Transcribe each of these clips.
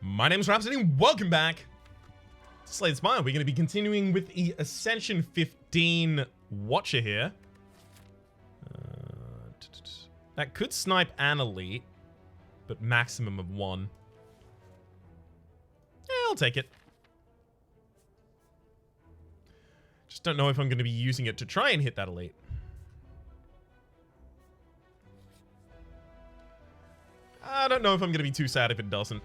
My name's Rhapsody, and welcome back to Slay the Spire. We're going to be continuing with the Ascension 15 Watcher here. That could snipe an elite, but maximum of one. Yeah, I'll take it. Just don't know if I'm going to be using it to try and hit that elite. I don't know if I'm going to be too sad if it doesn't.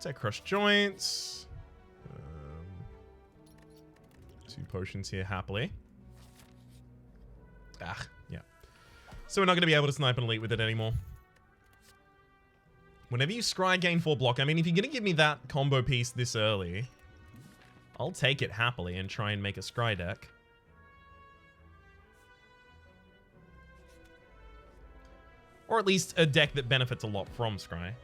Take crush joints. 2 potions here happily. Yeah. So we're not going to be able to snipe an elite with it anymore. Whenever you scry, gain 4 block. I mean, if you're going to give me that combo piece this early, I'll take it happily and try and make a scry deck. Or at least a deck that benefits a lot from scry.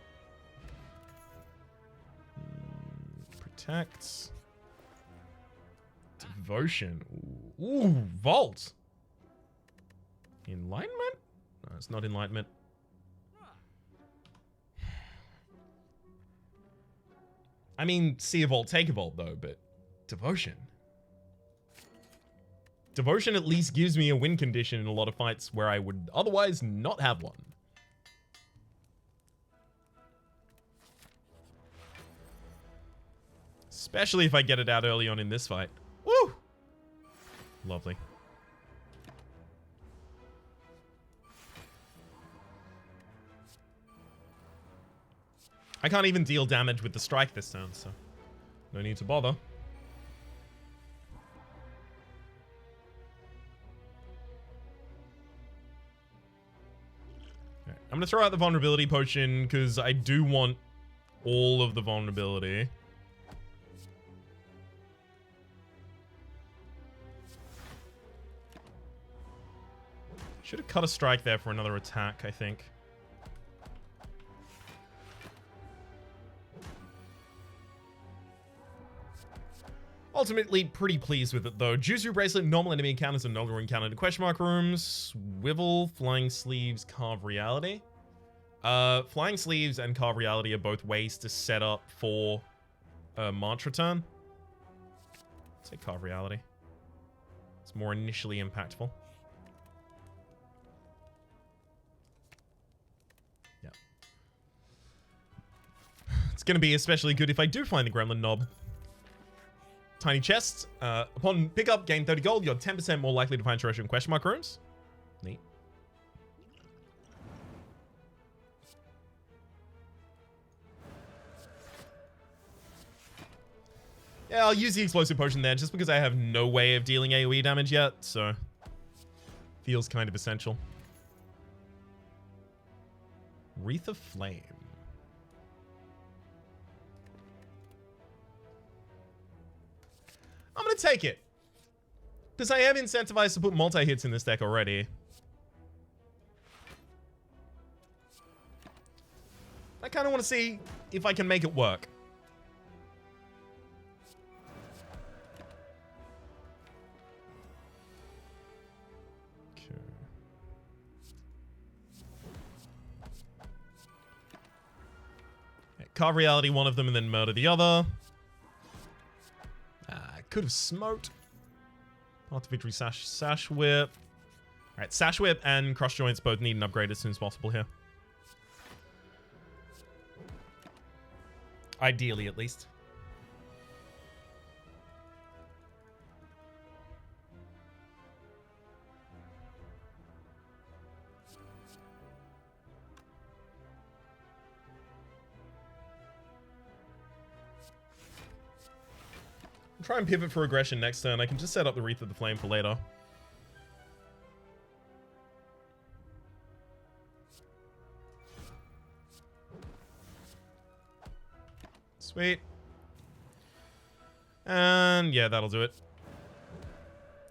Protects. Devotion. Ooh, Vault. Enlightenment? No, it's not Enlightenment. I mean, see a Vault, take a Vault though, but Devotion. Devotion at least gives me a win condition in a lot of fights where I would otherwise not have one. Especially if I get it out early on in this fight. Woo! Lovely. I can't even deal damage with the strike this turn, so no need to bother. Okay, I'm gonna throw out the vulnerability potion because I do want all of the vulnerability. Should have cut a strike there for another attack, I think. Ultimately, pretty pleased with it, though. Juzu Bracelet, normal enemy encounters, and no longer encountered in question mark rooms. Swivel, Flying Sleeves, Carve Reality. Flying Sleeves and Carve Reality are both ways to set up for a Mantra turn. Let's say Carve Reality. It's more initially impactful. It's going to be especially good if I do find the Gremlin Knob. Tiny chests. Upon pickup, gain 30 gold. You're 10% more likely to find treasure in question mark rooms. Neat. Yeah, I'll use the explosive potion there just because I have no way of dealing AoE damage yet, so feels kind of essential. Wreath of Flame. I'm going to take it. Because I am incentivized to put multi-hits in this deck already. I kind of want to see if I can make it work. Okay. Carve Reality one of them and then murder the other. Could have smoked. Path to Victory, Sash Whip. Alright, Sash Whip and Crush Joints both need an upgrade as soon as possible here. Ideally, at least. Try and pivot for aggression next turn. I can just set up the Wreath of the Flame for later. Sweet. And yeah, that'll do it.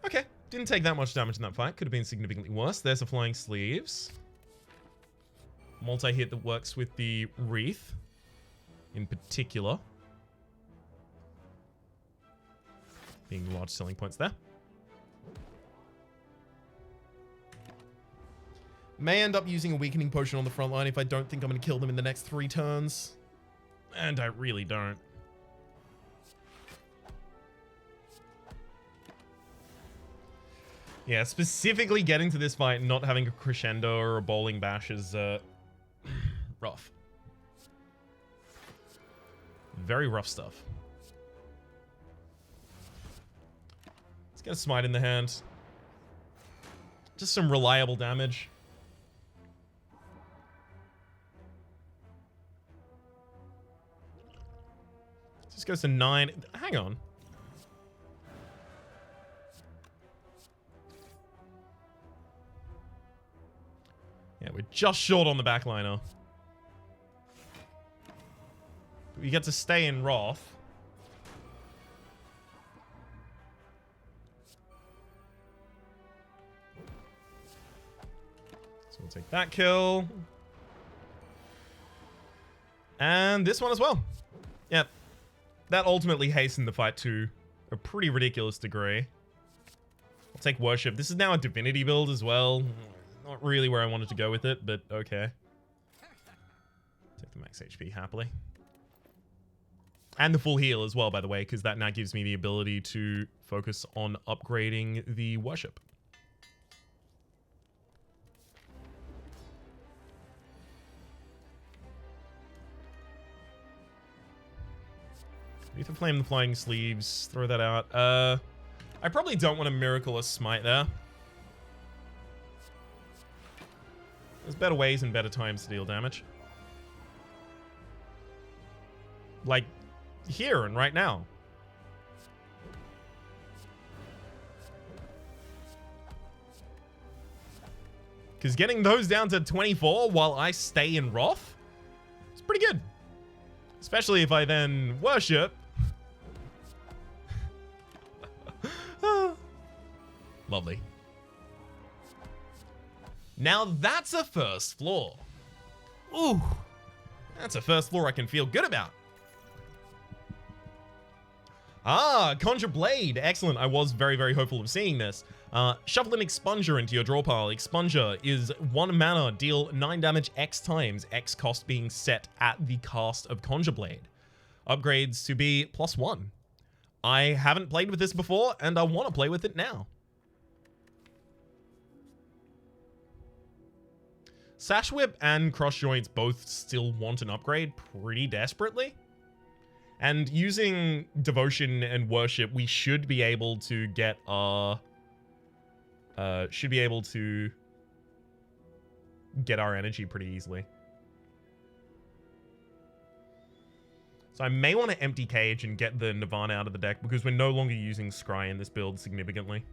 Okay, didn't take that much damage in that fight. Could have been significantly worse. There's the Flying Sleeves. Multi-hit that works with the Wreath in particular. Being large selling points there. May end up using a weakening potion on the front line if I don't think I'm going to kill them in the next 3 turns. And I really don't. Yeah, specifically getting to this fight and not having a crescendo or a bowling bash is rough. Very rough stuff. Let's get a smite in the hand. Just some reliable damage. Just goes to 9. Hang on. Yeah, we're just short on the backliner. We get to stay in Wrath. So we'll take that kill. And this one as well. Yep. That ultimately hastened the fight to a pretty ridiculous degree. I'll take Worship. This is now a Divinity build as well. Not really where I wanted to go with it, but okay. Take the max HP happily. And the full heal as well, by the way, because that now gives me the ability to focus on upgrading the Worship. Wreath of Flame, the Flying Sleeves, throw that out. I probably don't want to Miracle or Smite there. There's better ways and better times to deal damage. Like, here and right now. Because getting those down to 24 while I stay in Wrath is pretty good. Especially if I then Worship. Lovely. Now that's a first floor. Ooh, that's a first floor I can feel good about. Ah, Conjure Blade. Excellent. I was very, very hopeful of seeing this. Shuffle an Expunger into your draw pile. Expunger is 1 mana, deal 9 damage X times, X cost being set at the cast of Conjure Blade. Upgrades to be +1. I haven't played with this before, and I want to play with it now. Sash Whip and Cross Joints both still want an upgrade pretty desperately. And using Devotion and Worship, we should be able to get our... get our energy pretty easily. So I may want to empty Cage and get the Nirvana out of the deck because we're no longer using Scry in this build significantly.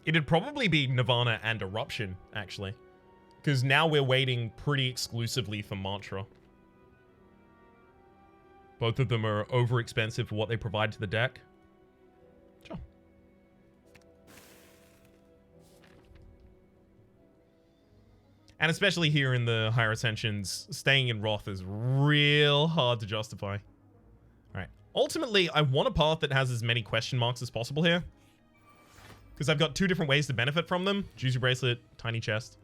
It'd probably be Nirvana and Eruption, actually. Because now we're waiting pretty exclusively for Mantra. Both of them are over expensive for what they provide to the deck. Sure. And especially here in the higher Ascensions, staying in Wrath is real hard to justify. Alright. Ultimately, I want a path that has as many question marks as possible here. Because I've got 2 different ways to benefit from them. Juicy Bracelet, Tiny Chest.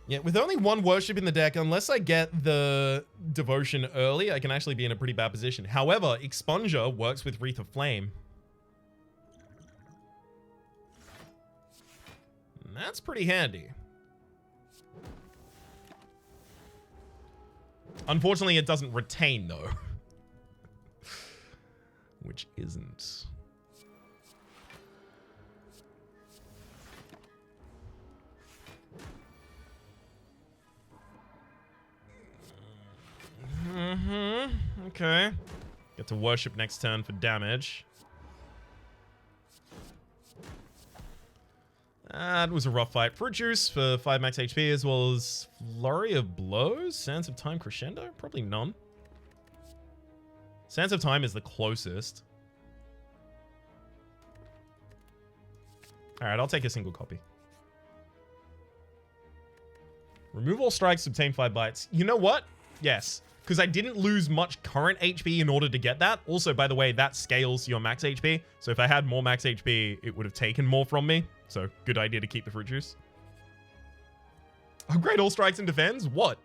Yeah, with only 1 Worship in the deck, unless I get the Devotion early, I can actually be in a pretty bad position. However, Expunger works with Wreath of Flame. And that's pretty handy. Unfortunately, it doesn't retain, though. Which isn't... Okay. Get to Worship next turn for damage. That was a rough fight. Fruit Juice for 5 max HP, as well as Flurry of Blows. Sands of Time Crescendo? Probably none. Sands of Time is the closest. All right, I'll take a single copy. Remove all strikes, obtain 5 bites. You know what? Yes, because I didn't lose much current HP in order to get that. Also, by the way, that scales your max HP. So if I had more max HP, it would have taken more from me. So good idea to keep the fruit juice. Upgrade all strikes and defends? What?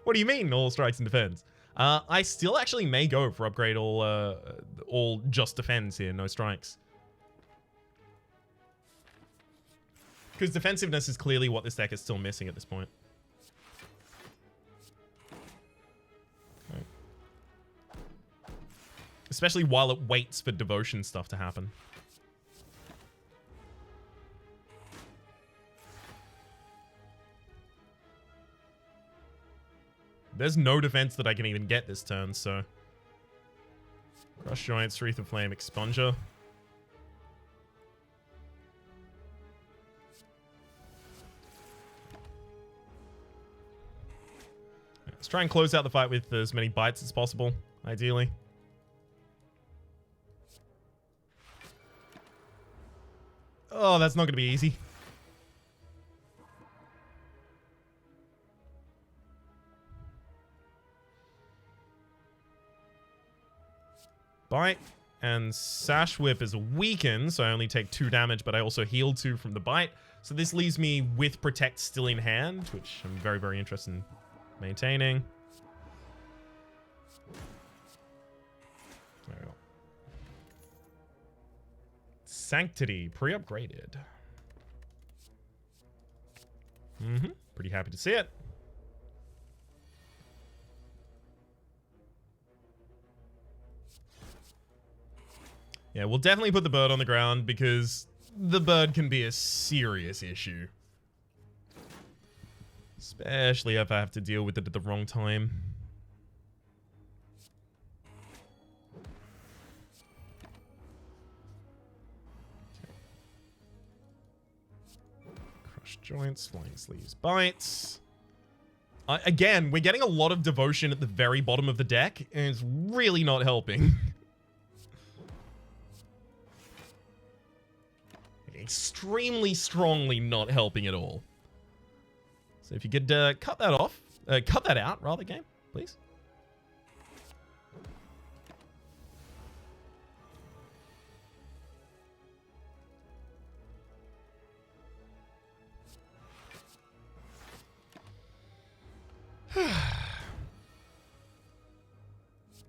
What do you mean all strikes and defends? I still actually may go for upgrade all just defends here, no strikes. Because defensiveness is clearly what this deck is still missing at this point. Okay. Especially while it waits for devotion stuff to happen. There's no defense that I can even get this turn, so... Crush Giants, Wreath of Flame, Expunger. Let's try and close out the fight with as many bites as possible, ideally. Oh, that's not going to be easy. Bite and Sash Whip is weakened, so I only take 2 damage, but I also heal 2 from the bite. So this leaves me with Protect still in hand, which I'm very, very interested in maintaining. There we go. Sanctity, pre-upgraded. Pretty happy to see it. Yeah, we'll definitely put the bird on the ground because the bird can be a serious issue. Especially if I have to deal with it at the wrong time. Okay. Crush joints, flying sleeves, bites. Again, we're getting a lot of devotion at the very bottom of the deck, and it's really not helping. Extremely strongly not helping at all. So if you could cut that off, cut that out, rather, game, please.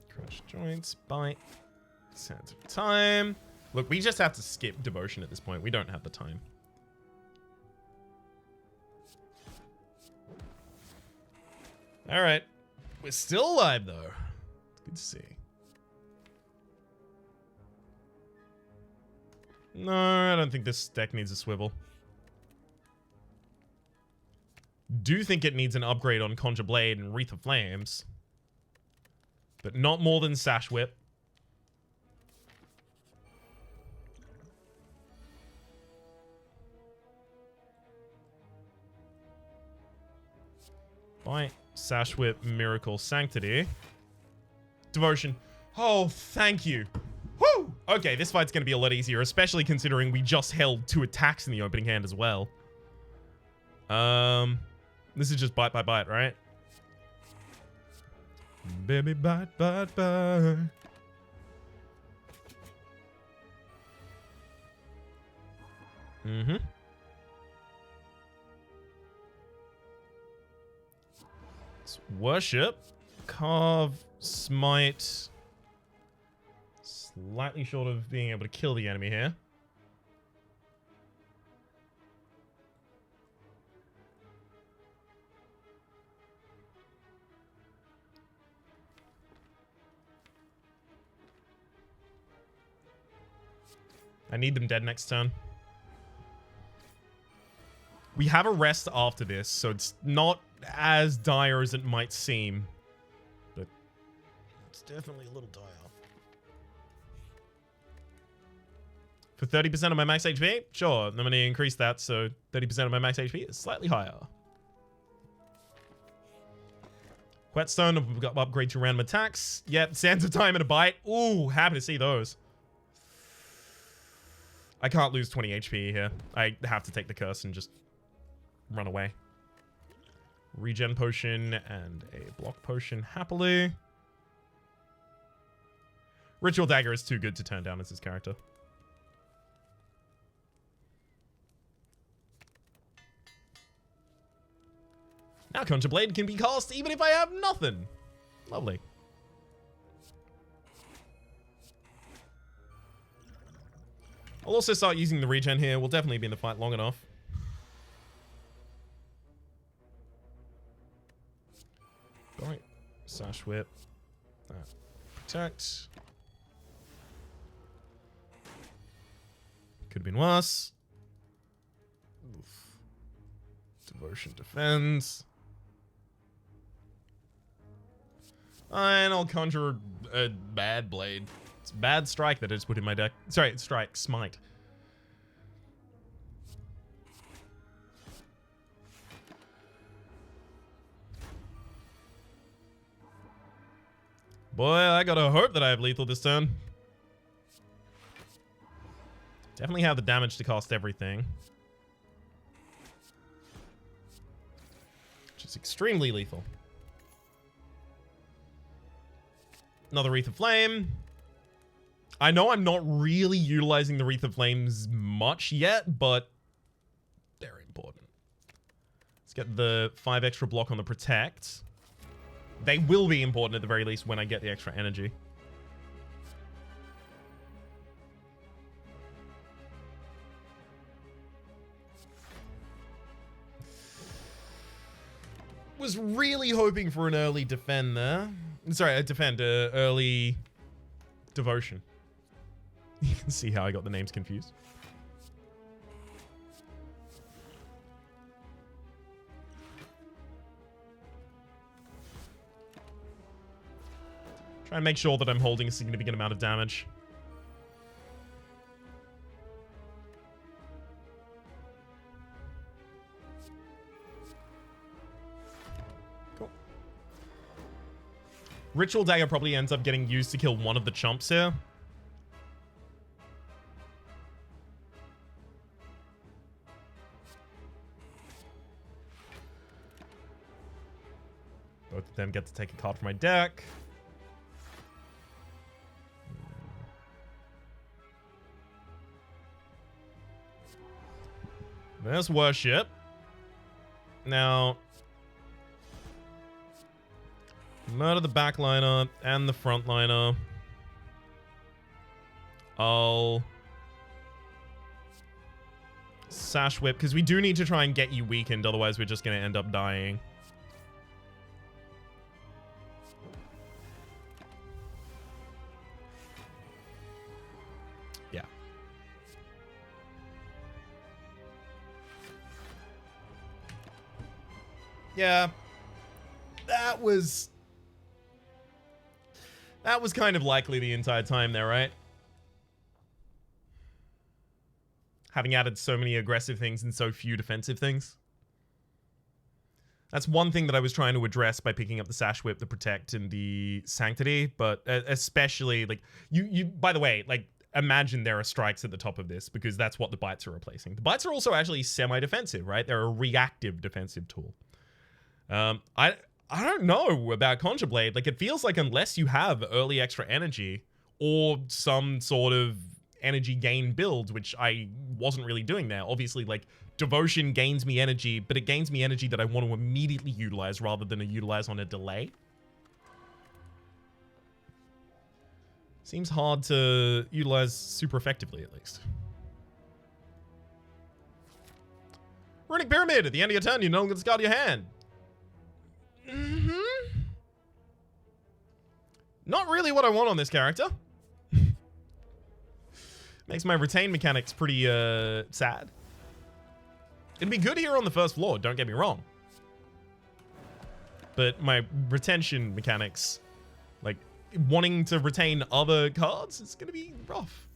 Crush joints, bite, sands of time. Look, we just have to skip devotion at this point. We don't have the time. All right. We're still alive, though. It's good to see. No, I don't think this deck needs a swivel. Do think it needs an upgrade on Conjure Blade and Wreath of Flames. But not more than Sash Whip. Bite, Sash Whip, Miracle, Sanctity. Devotion. Oh, thank you. Woo! Okay, this fight's going to be a lot easier, especially considering we just held 2 attacks in the opening hand as well. This is just bite by bite, right? Baby, bite, bite, bite. Worship, Carve, Smite. Slightly short of being able to kill the enemy here. I need them dead next turn. We have a rest after this, so it's not as dire as it might seem. But it's definitely a little dire. For 30% of my max HP? Sure, I'm going to increase that, so 30% of my max HP is slightly higher. Whetstone, we've got upgrade to random attacks. Yep, Sands of Time and a bite. Ooh, happy to see those. I can't lose 20 HP here. I have to take the curse and just run away. Regen potion and a block potion happily. Ritual Dagger is too good to turn down as his character. Now Conjure Blade can be cast even if I have nothing. Lovely. I'll also start using the regen here. We'll definitely be in the fight long enough. Alright. Sash Whip. Protect. Could have been worse. Oof. Devotion defends. And I'll conjure a bad blade. It's bad strike that I just put in my deck. Sorry, strike, smite. Boy, I gotta hope that I have lethal this turn. Definitely have the damage to cast everything. Which is extremely lethal. Another Wreath of Flame. I know I'm not really utilizing the Wreath of Flames much yet, but they're important. Let's get the 5 extra block on the Protect. They will be important at the very least when I get the extra energy. Was really hoping for an early defend there. Sorry, a defend, early devotion. You can see how I got the names confused. Try and make sure that I'm holding a significant amount of damage. Cool. Ritual Dagger probably ends up getting used to kill one of the chumps here. Both of them get to take a card from my deck. There's Worship. Now, murder the backliner and the frontliner. I'll Sash Whip, because we do need to try and get you weakened, otherwise we're just going to end up dying. Yeah. Yeah. That was kind of likely the entire time there, right? Having added so many aggressive things and so few defensive things. That's one thing that I was trying to address by picking up the Sash Whip, the Protect, and the Sanctity, but especially, like, you by the way, like, imagine there are strikes at the top of this, because that's what the bites are replacing. The bites are also actually semi-defensive, right? They're a reactive defensive tool. I don't know about Conjure Blade. Like, it feels like unless you have early extra energy or some sort of energy gain build, which I wasn't really doing there. Obviously, like, Devotion gains me energy, but it gains me energy that I want to immediately utilize rather than utilize on a delay. Seems hard to utilize super effectively, at least. Runic Pyramid. At the end of your turn, you no longer discard your hand. Not really what I want on this character. Makes my retain mechanics pretty sad. It'd be good here on the first floor, don't get me wrong. But my retention mechanics, like wanting to retain other cards, is going to be rough.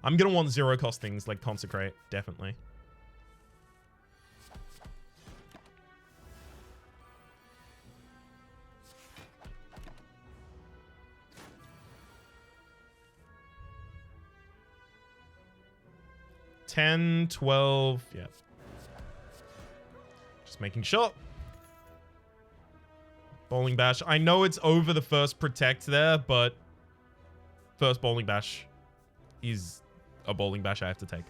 I'm going to want zero cost things like Consecrate, definitely. 10, 12, yeah. Just making sure. Bowling bash. I know it's over the first protect there, but first bowling bash is a bowling bash I have to take.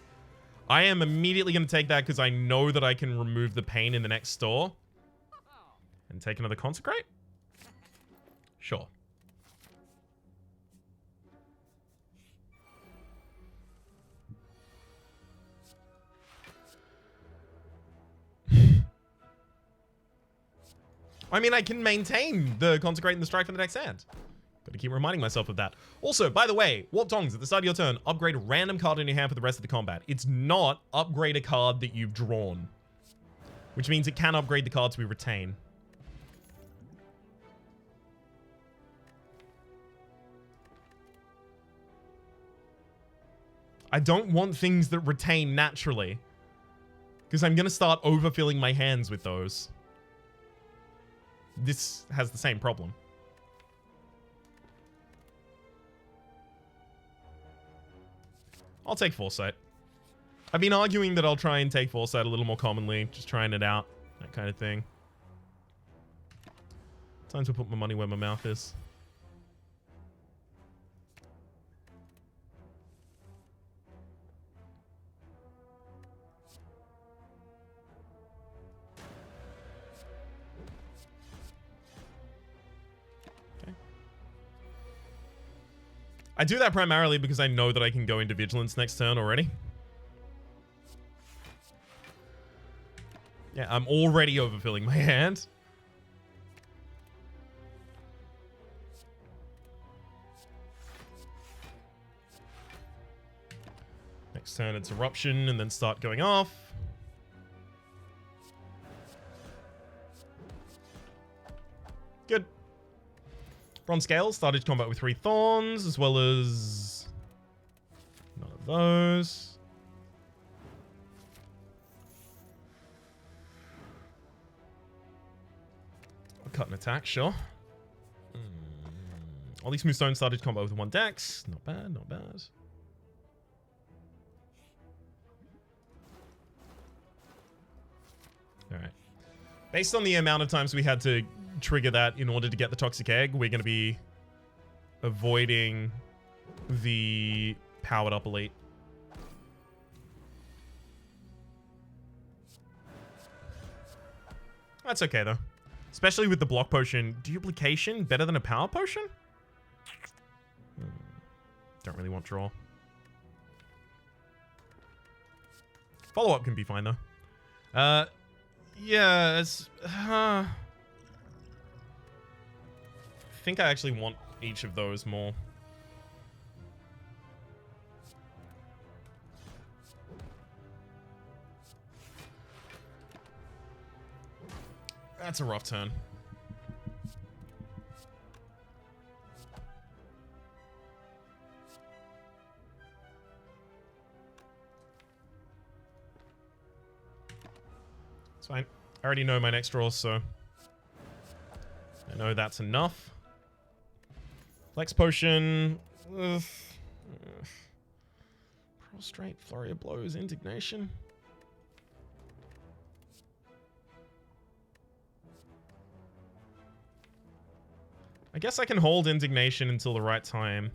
I am immediately going to take that because I know that I can remove the pain in the next store. And take another consecrate? Sure. I mean, I can maintain the consecrate and the strike for the next hand. Gotta keep reminding myself of that. Also, by the way, warp tongs at the start of your turn, upgrade a random card in your hand for the rest of the combat. It's not upgrade a card that you've drawn, which means it can upgrade the cards we retain. I don't want things that retain naturally, because I'm gonna start overfilling my hands with those. This has the same problem. I'll take Foresight. I've been arguing that I'll try and take Foresight a little more commonly, just trying it out, that kind of thing. Time to put my money where my mouth is. I do that primarily because I know that I can go into Vigilance next turn already. Yeah, I'm already overfilling my hand. Next turn it's Eruption and then start going off. Good. Bronze Scale started combat with 3 Thorns, as well as none of those. I'll cut an attack, sure. All these Smooth Stones started combat with 1 Dex. Not bad, not bad. Alright. Based on the amount of times we had to trigger that in order to get the Toxic Egg, we're going to be avoiding the powered up elite. That's okay though. Especially with the block potion. Duplication better than a power potion? Don't really want draw. Follow-up can be fine though. Yeah, it's... I think I actually want each of those more. That's a rough turn. It's fine. I already know my next draw, so I know that's enough. Flex Potion. Ugh. Prostrate, Flurry of Blows, Indignation. I guess I can hold Indignation until the right time.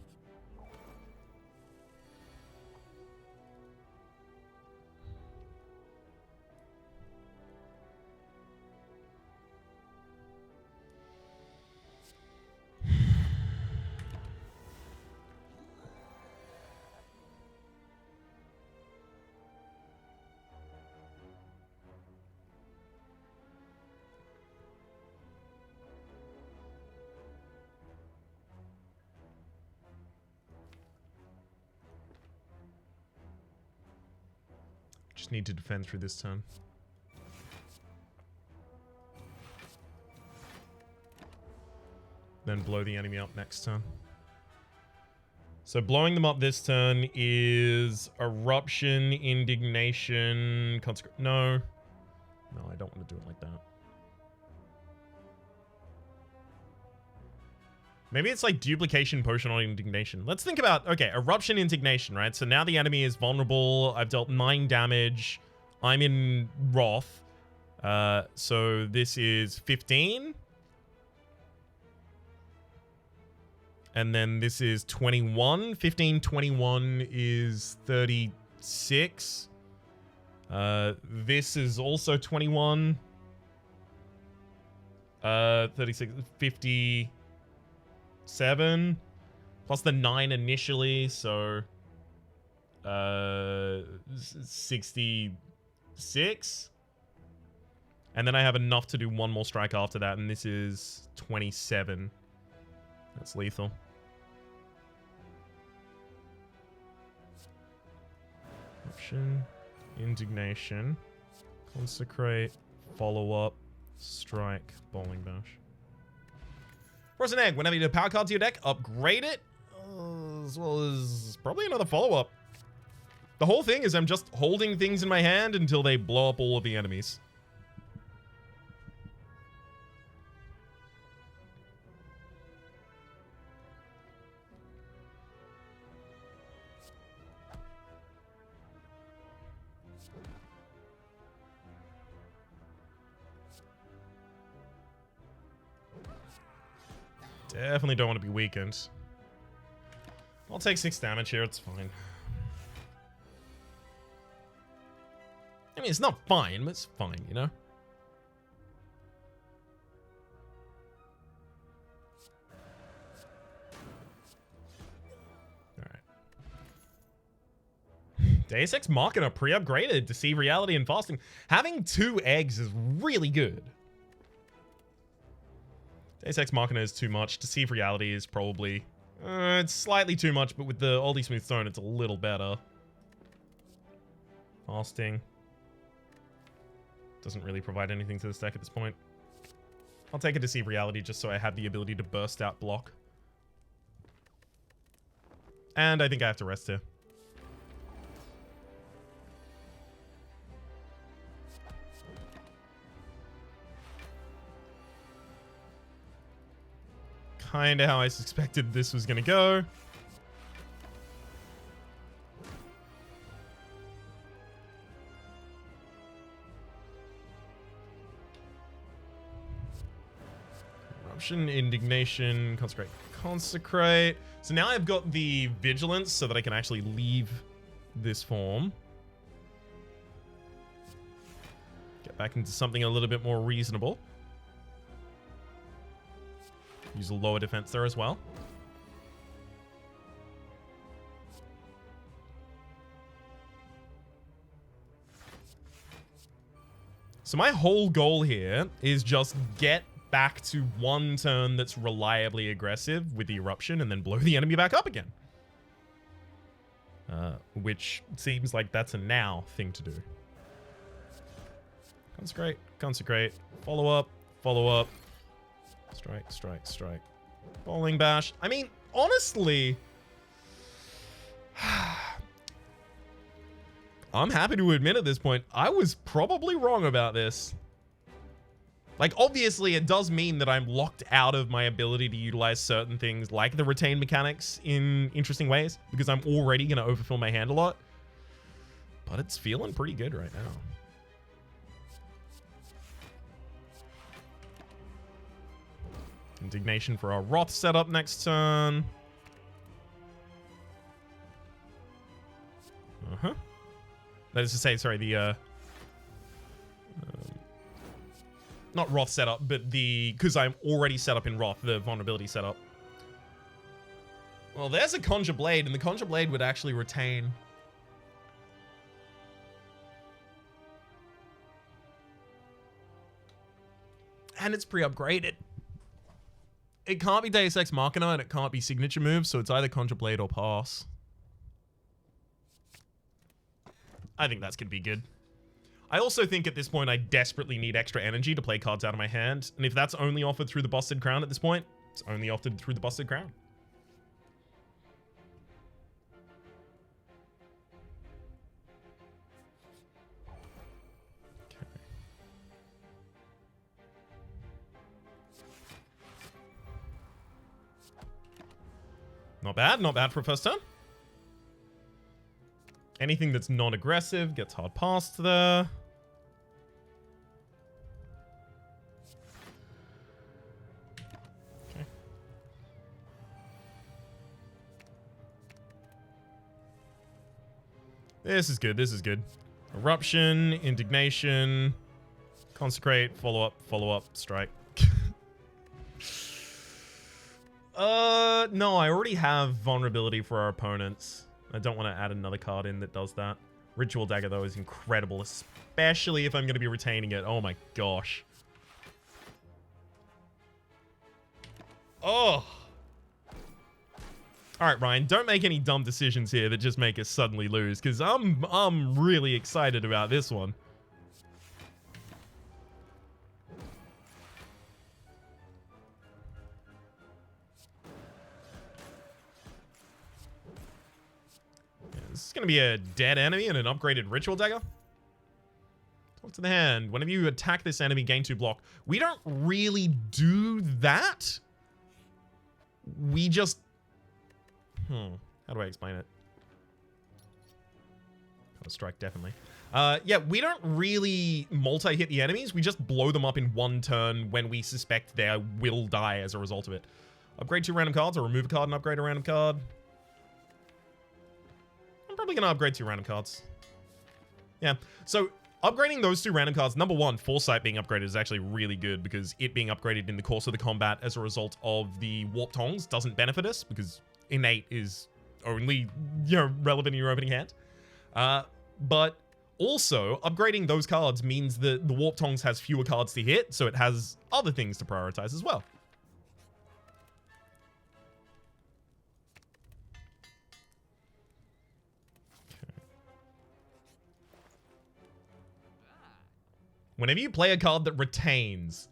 Just need to defend through this turn. Then blow the enemy up next turn. So blowing them up this turn is Eruption, Indignation, Consecrate. No. No, I don't want to do it like that. Maybe it's like duplication, potion, or indignation. Let's think about, okay, eruption, indignation, right? So now the enemy is vulnerable. I've dealt 9 damage. I'm in Wrath. So this is 15. And then this is 21. 15, 21 is 36. This is also 21. 36, 57. Plus the 9 initially, so 66. And then I have enough to do one more strike after that, and this is 27. That's lethal. Option, indignation, consecrate, follow up, strike, bowling bash. Frozen egg. Whenever you do power card to your deck, upgrade it, as well as probably another follow up. The whole thing is I'm just holding things in my hand until they blow up all of the enemies. Definitely don't want to be weakened. I'll take 6 damage here, it's fine. I mean, it's not fine, but it's fine, you know? Alright. Deus Ex Machina pre-upgraded, Deceive Reality and Fasting. Having 2 eggs is really good. Deus Ex Machina is too much. Deceive Reality is probably... it's slightly too much, but with the Oldie Smooth Stone, it's a little better. Fasting. Doesn't really provide anything to this deck at this point. I'll take a Deceive Reality just so I have the ability to burst out block. And I think I have to rest here. Kinda how I suspected this was gonna go. Corruption, indignation, consecrate, consecrate. So now I've got the vigilance so that I can actually leave this form. Get back into something a little bit more reasonable. Use a lower defense there as well. So my whole goal here is just get back to one turn that's reliably aggressive with the eruption and then blow the enemy back up again. Which seems like that's a now thing to do. Consecrate, consecrate, follow up, follow up. Strike, strike, strike. Bowling bash. I mean, honestly, I'm happy to admit at this point, I was probably wrong about this. Like, obviously, it does mean that I'm locked out of my ability to utilize certain things like the retain mechanics in interesting ways because I'm already going to overfill my hand a lot. But it's feeling pretty good right now. Indignation for our Wrath setup next turn. That is to say, sorry, the not Wrath setup, but the because I'm already set up in Wrath, the vulnerability setup. Well, there's a Conjure Blade, and the Conjure Blade would actually retain. And it's pre-upgraded. It can't be Deus Ex Machina, and it can't be signature moves, so it's either Conjure Blade or pass. I think that's going to be good. I also think at this point I desperately need extra energy to play cards out of my hand, and if that's only offered through the Busted Crown at this point, it's only offered through the Busted Crown. Not bad for a first turn. Anything that's non-aggressive gets hard passed there. Okay. This is good, this is good. Eruption, indignation, consecrate, follow up, strike. No, I already have vulnerability for our opponents. I don't want to add another card in that does that. Ritual Dagger, though, is incredible, especially if I'm going to be retaining it. Oh my gosh. Oh. Alright, Ryan, don't make any dumb decisions here that just make us suddenly lose, because I'm really excited about this one. This is going to be a dead enemy and an upgraded Ritual Dagger. Talk to the hand. Whenever you attack this enemy, gain 2 block. We don't really do that. We just... How do I explain it? Strike, definitely. Yeah, we don't really multi-hit the enemies. We just blow them up in one turn when we suspect they will die as a result of it. Upgrade 2 random cards or remove a card and upgrade a random card. I'm probably going to upgrade 2 random cards. Yeah, so upgrading those 2 random cards, number 1, Foresight being upgraded is actually really good because it being upgraded in the course of the combat as a result of the Warp Tongs doesn't benefit us because innate is only, relevant in your opening hand. But also, upgrading those cards means that the Warp Tongs has fewer cards to hit, so it has other things to prioritize as well. Whenever you play a card that retains,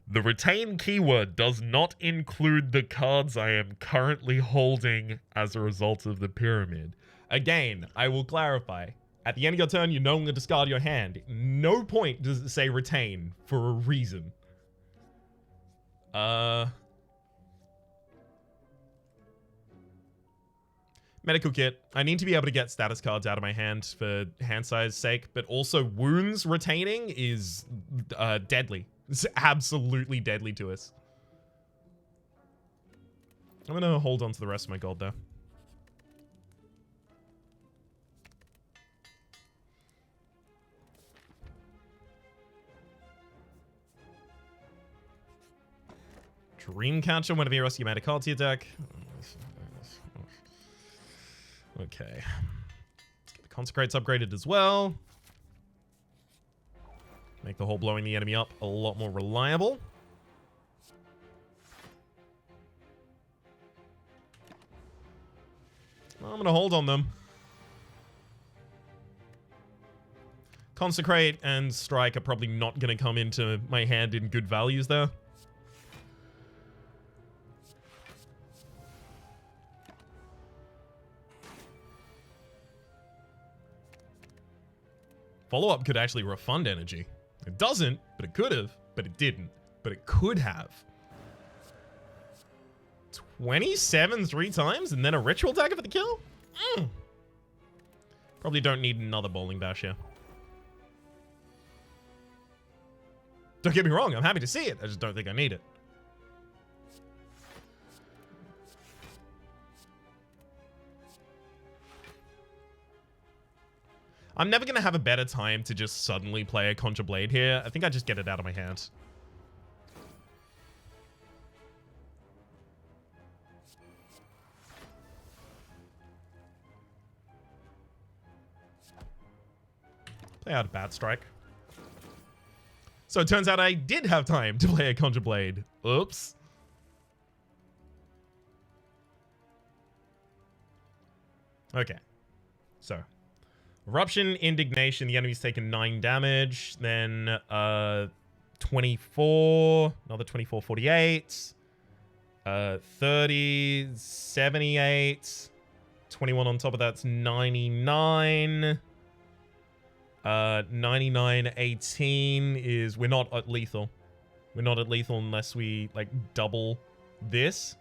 the retain keyword does not include the cards I am currently holding as a result of the pyramid. Again, I will clarify. At the end of your turn, you no longer discard your hand. No point does it say retain for a reason. Medical kit. I need to be able to get status cards out of my hand for hand size sake, but also wounds retaining is deadly. It's absolutely deadly to us. I'm gonna hold on to the rest of my gold there. Dreamcatcher, whenever you rescue a card to your deck. Okay. Let's get the Consecrates upgraded as well. Make the whole blowing the enemy up a lot more reliable. I'm going to hold on them. Consecrate and Strike are probably not going to come into my hand in good values there. Follow-up could actually refund energy. It doesn't, but it could have, but it didn't, but it could have. 27 3 times and then a Ritual Dagger for the kill? Probably don't need another Bowling Bash here. Don't get me wrong, I'm happy to see it. I just don't think I need it. I'm never going to have a better time to just suddenly play a Conjure Blade here. I think I just get it out of my hand. Play out a Bad Strike. So it turns out I did have time to play a Conjure Blade. Oops. Okay. So. Eruption, Indignation, the enemy's taken 9 damage, then 24, another 24, 48, 30, 78, 21 on top of that's 99, 99, 18 is, we're not at lethal. We're not at lethal unless we, like, double this.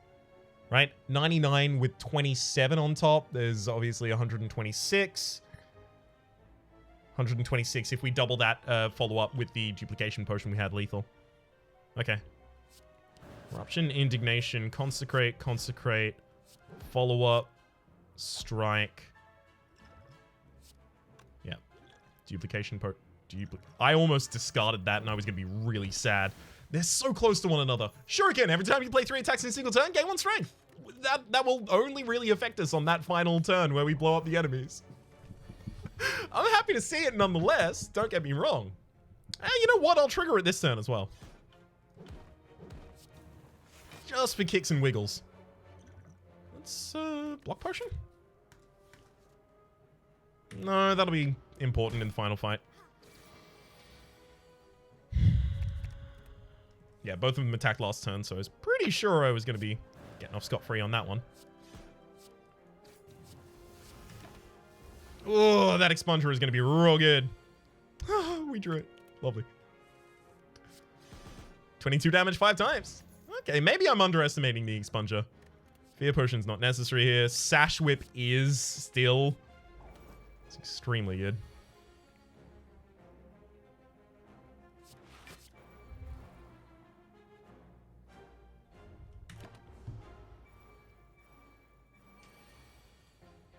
right? 99 with 27 on top. There's obviously 126. 126 if we double that follow-up with the duplication potion we had lethal. Okay. Corruption, Indignation, Consecrate, follow-up, Strike. Yeah. Duplication I almost discarded that and I was going to be really sad. They're so close to one another. Shuriken, every time you play 3 attacks in a single turn, gain 1 strength. That will only really affect us on that final turn where we blow up the enemies. I'm happy to see it nonetheless. Don't get me wrong. You know what? I'll trigger it this turn as well. Just for kicks and wiggles. Let's, block potion? No, that'll be important in the final fight. Yeah, both of them attacked last turn, so I was pretty sure I was going to be getting off scot-free on that one. Oh, that expunger is going to be real good. We drew it. Lovely. 22 damage 5 times. Okay, maybe I'm underestimating the expunger. Fear potion's not necessary here. Sash whip is still. It's extremely good.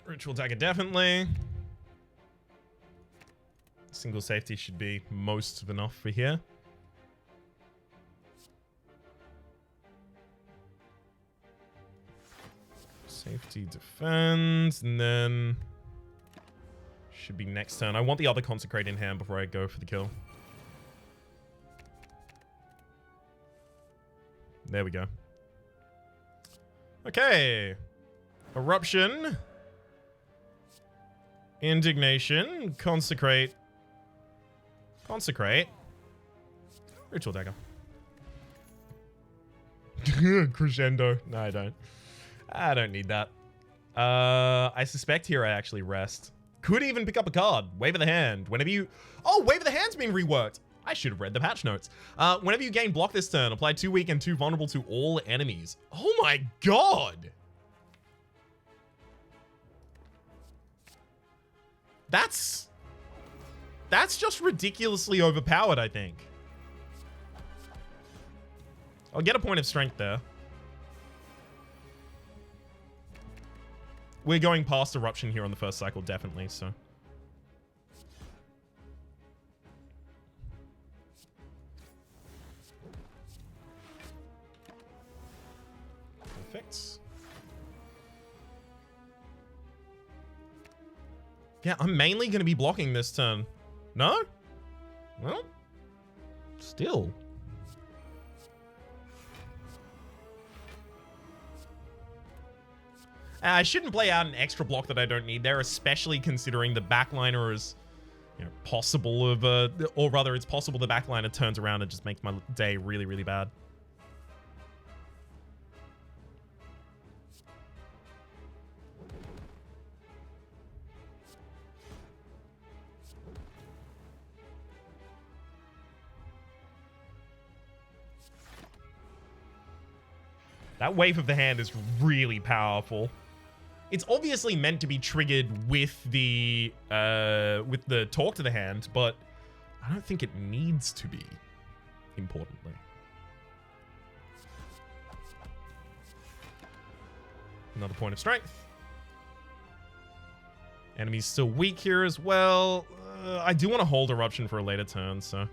Ritual dagger definitely. Single safety should be most of enough for here. Safety defends, and then should be next turn. I want the other Consecrate in hand before I go for the kill. There we go. Okay. Eruption. Indignation. Consecrate. Ritual dagger. Crescendo. No, I don't. I don't need that. I suspect here I actually rest. Could even pick up a card. Wave of the hand. Whenever you... Oh, Wave of the hand's been reworked. I should have read the patch notes. Whenever you gain block this turn, apply 2 weak and 2 vulnerable to all enemies. Oh my god! That's just ridiculously overpowered, I think. I'll get a point of strength there. We're going past Eruption here on the first cycle, definitely, so. Perfect. Yeah, I'm mainly going to be blocking this turn. No? Well, still. I shouldn't play out an extra block that I don't need there, especially considering the backliner is, you know, possible of or rather it's possible the backliner turns around and just makes my day really, really bad. That Wave of the Hand is really powerful. It's obviously meant to be triggered with the Talk to the Hand, but I don't think it needs to be, importantly. Another point of strength. Enemy's still weak here as well. I do want to hold Eruption for a later turn, so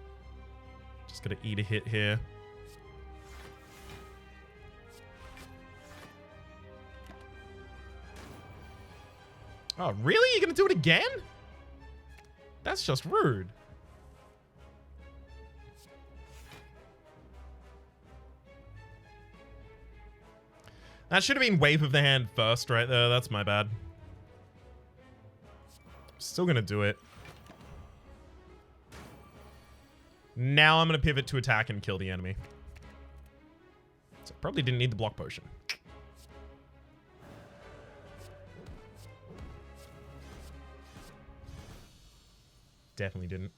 just gotta eat a hit here. Oh, really? You're gonna do it again? That's just rude. That should have been Wave of the Hand first right there. That's my bad. Still gonna do it. Now I'm gonna pivot to attack and kill the enemy. So probably didn't need the block potion. Definitely didn't.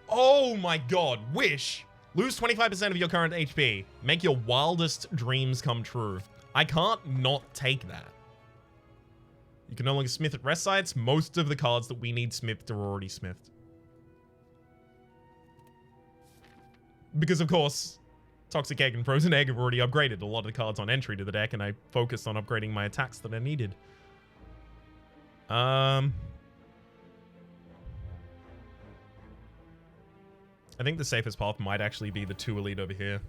Oh my god, Wish! Lose 25% of your current HP. Make your wildest dreams come true. I can't not take that. You can no longer smith at rest sites. Most of the cards that we need smithed are already smithed. Because, of course, Toxic Egg and Frozen Egg have already upgraded a lot of the cards on entry to the deck, and I focused on upgrading my attacks that I needed. I think the safest path might actually be the 2 elite over here.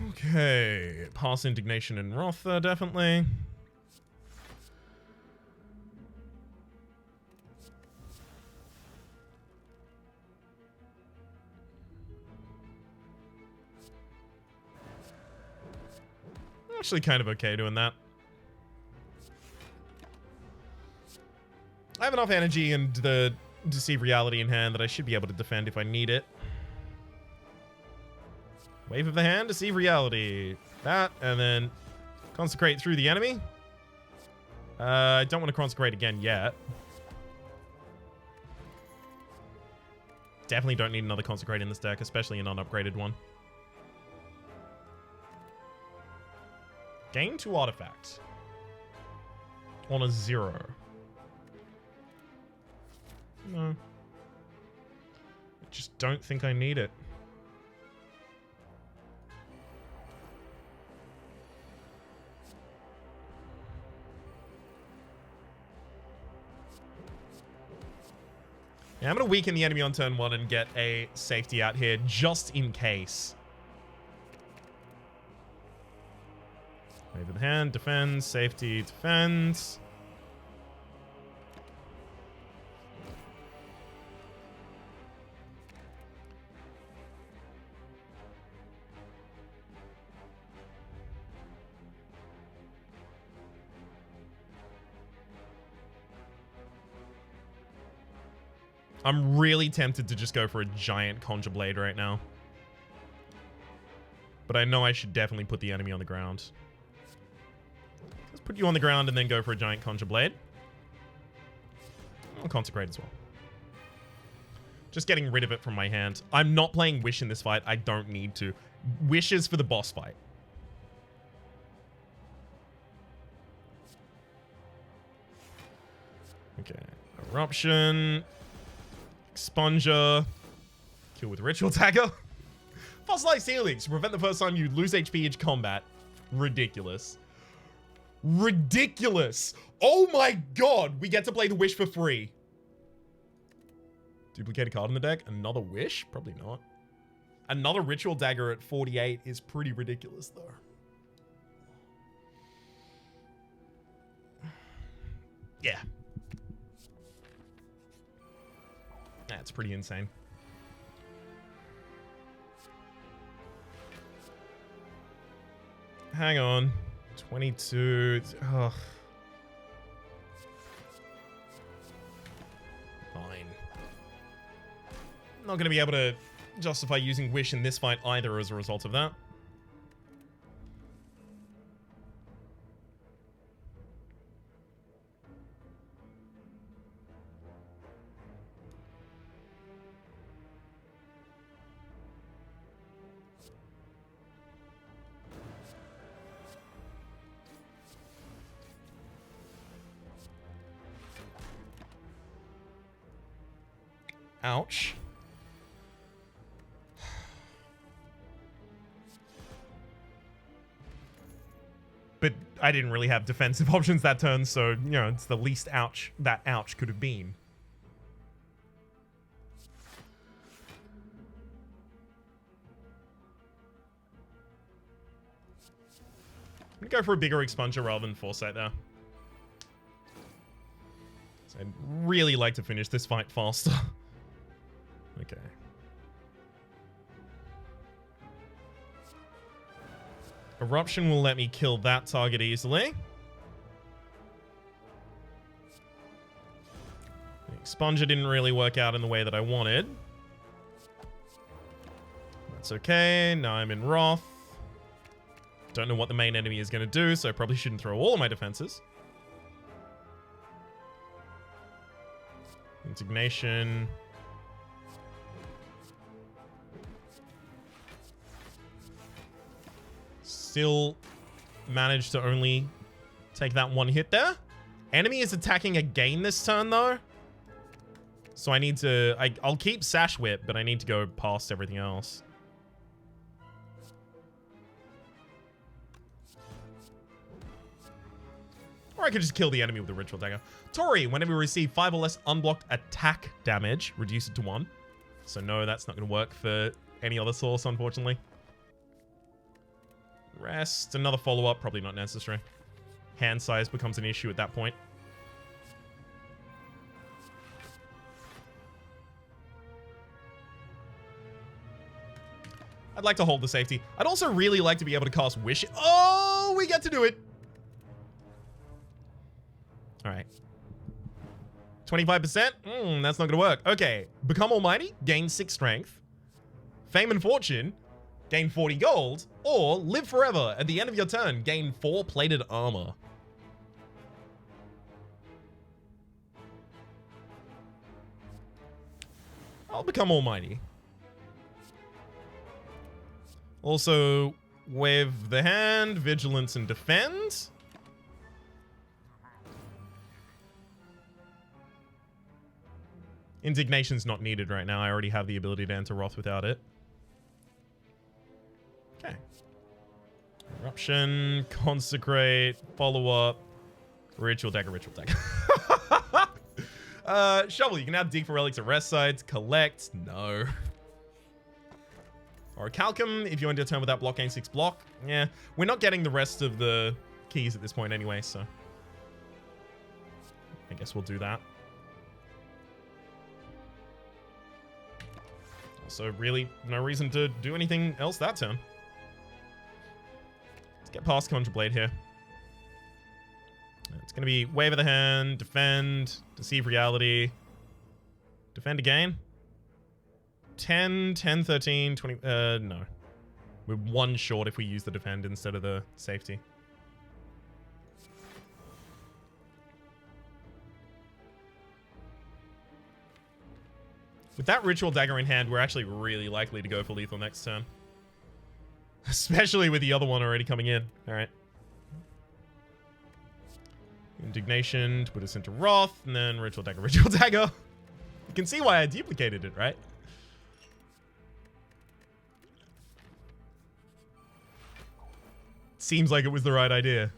Okay, pass Indignation and Wrath there, definitely. Actually kind of okay doing that. I have enough energy and the Deceive Reality in hand that I should be able to defend if I need it. Wave of the hand, Deceive Reality. That, and then Consecrate through the enemy. I don't want to Consecrate again yet. Definitely don't need another Consecrate in this deck, especially an unupgraded one. Gain 2 artifacts. On a 0. No. I just don't think I need it. Yeah, I'm going to weaken the enemy on turn 1 and get a safety out here just in case. Wave of the hand, defends, safety, defends. I'm really tempted to just go for a giant Conjure Blade right now. But I know I should definitely put the enemy on the ground. Let's put you on the ground and then go for a giant Conjure Blade. I'll Consecrate as well. Just getting rid of it from my hand. I'm not playing Wish in this fight. I don't need to. Wish is for the boss fight. Okay. Eruption. Expunger. Kill with Ritual Dagger. Fossilized Healings to prevent the first time you lose HP each combat. Ridiculous. Ridiculous. Oh my god. We get to play the Wish for free. Duplicate a card in the deck. Another Wish? Probably not. Another Ritual Dagger at 48 is pretty ridiculous though. Yeah. That's pretty insane. Hang on. 22. Ugh. Fine. Not going to be able to justify using Wish in this fight either as a result of that. Ouch. But I didn't really have defensive options that turn, so, you know, it's the least ouch that ouch could have been. I'm gonna go for a bigger expunger rather than Foresight there. So I'd really like to finish this fight faster. Okay. Eruption will let me kill that target easily. The Expunger didn't really work out in the way that I wanted. That's okay. Now I'm in Wrath. Don't know what the main enemy is going to do, so I probably shouldn't throw all of my defenses. Indignation. Still managed to only take that one hit there. Enemy is attacking again this turn, though. So I need to... I'll keep Sash Whip, but I need to go past everything else. Or I could just kill the enemy with a Ritual Dagger. Tori, whenever we receive 5 or less unblocked attack damage, reduce it to 1. So no, that's not going to work for any other source, unfortunately. Rest, another follow-up, probably not necessary. Hand size becomes an issue at that point. I'd like to hold the safety. I'd also really like to be able to cast Wish. Oh, we get to do it. All right. 25%? That's not going to work. Okay. Become Almighty, gain 6 strength. Fame and Fortune, gain 40 gold. Or live forever. At the end of your turn, gain 4 plated armor. I'll become Almighty. Also, Wave the Hand, Vigilance, and Defend. Indignation's not needed right now. I already have the ability to enter Wrath without it. Okay. Eruption, Consecrate, Follow-Up, Ritual Dagger, Ritual Dagger. Shovel, you can now dig for relics at rest sites. Collect, no. Or Calcum, if you end your turn without block, gain 6 block. Yeah, we're not getting the rest of the keys at this point anyway, so I guess we'll do that. Also, really, no reason to do anything else that turn. Let's get past Conjure Blade here. It's going to be Wave of the Hand, Defend, Deceive Reality, Defend again. 10, 10, 13, 20... no. We're 1 short if we use the Defend instead of the Safety. With that Ritual Dagger in hand, we're actually really likely to go for lethal next turn. Especially with the other one already coming in. Alright. Indignation to put us into Wrath, and then Ritual Dagger, Ritual Dagger. You can see why I duplicated it, right? Seems like it was the right idea.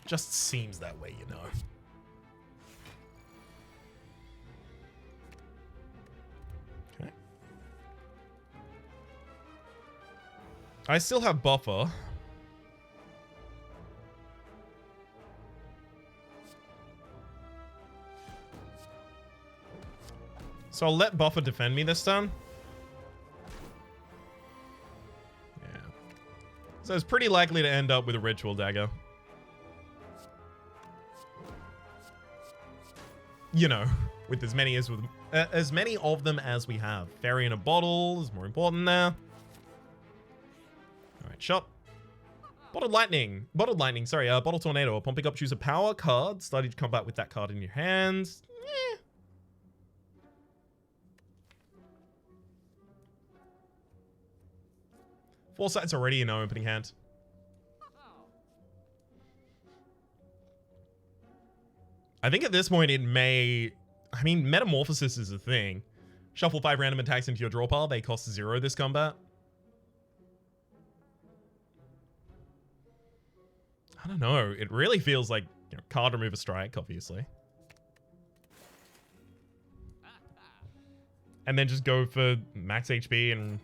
Just seems that way, you know. Okay. I still have buffer. So I'll let buffer defend me this time. Yeah. So it's pretty likely to end up with a Ritual Dagger. You know, with as many of them as we have. Fairy in a bottle is more important there. All right, shop. Bottled Lightning. Bottled Lightning, sorry, Bottle Tornado. Upon pick up, choose a power card. Starting combat with that card in your hands. Foresight's already in our opening hand. I think at this point it may... I mean, Metamorphosis is a thing. Shuffle 5 random attacks into your draw pile. They cost 0 this combat. I don't know. It really feels like, you know, card remove a strike, obviously. And then just go for max HP and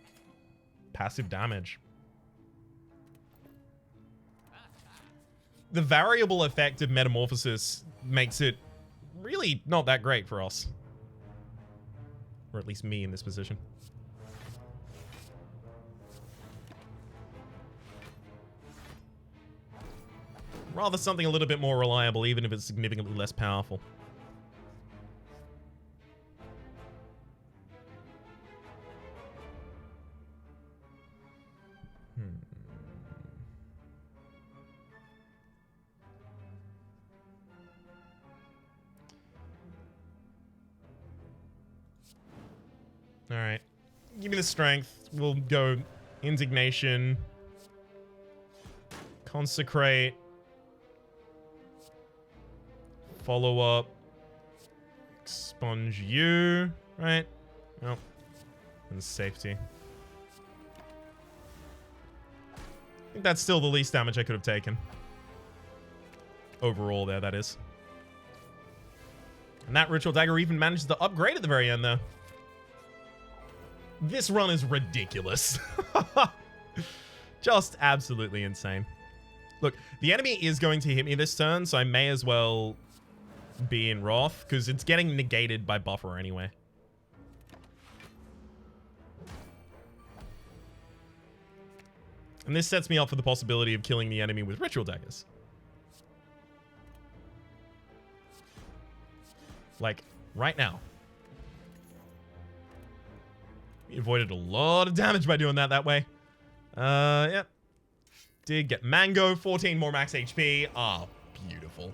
passive damage. The variable effect of Metamorphosis makes it really not that great for us. Or at least me in this position. Rather something a little bit more reliable, even if it's significantly less powerful. Alright. Give me the strength. We'll go indignation. Consecrate. Follow up. Expunge you. Right? Well. And safety. I think that's still the least damage I could have taken. Overall there, that is. And that Ritual Dagger even manages to upgrade at the very end there. This run is ridiculous. Just absolutely insane. Look, the enemy is going to hit me this turn, so I may as well be in Wrath, because it's getting negated by Buffer anyway. And this sets me up for the possibility of killing the enemy with Ritual Daggers. Like, right now. We avoided a lot of damage by doing that way. Yep. Did get Mango, 14 more max HP. Ah, beautiful.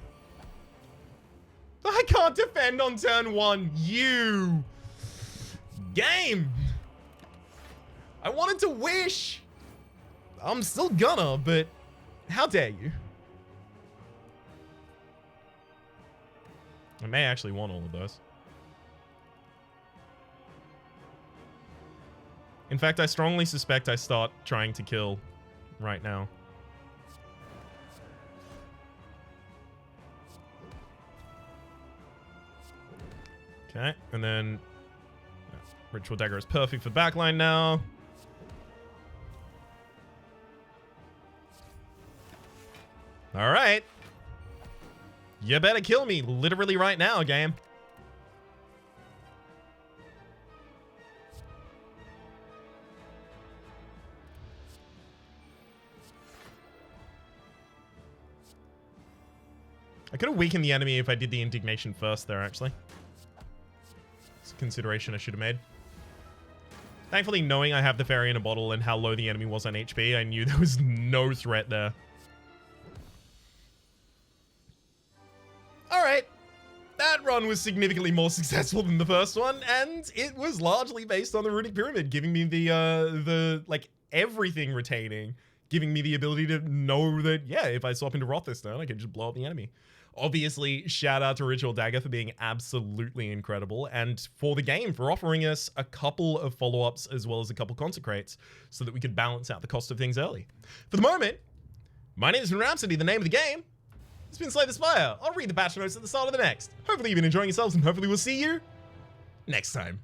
I can't defend on turn 1. You. Game. I wanted to wish. I'm still gonna, but how dare you? I may actually want all of those. In fact, I strongly suspect I start trying to kill right now. Okay, and then Ritual Dagger is perfect for backline now. All right. You better kill me literally right now, game. I could have weakened the enemy if I did the indignation first there, actually. It's a consideration I should have made. Thankfully, knowing I have the fairy in a bottle and how low the enemy was on HP, I knew there was no threat there. Alright. That run was significantly more successful than the first one, and it was largely based on the Runic Pyramid, giving me the like, everything retaining, giving me the ability to know that, yeah, if I swap into Wrath this turn, I can just blow up the enemy. Obviously, shout out to Ritual Dagger for being absolutely incredible, and for the game for offering us a couple of follow-ups as well as a couple consecrates so that we could balance out the cost of things early. For the moment, my name is Rhapsody, the name of the game. It's been Slay the Spire. I'll read the patch notes at the start of the next. Hopefully you've been enjoying yourselves, and hopefully we'll see you next time.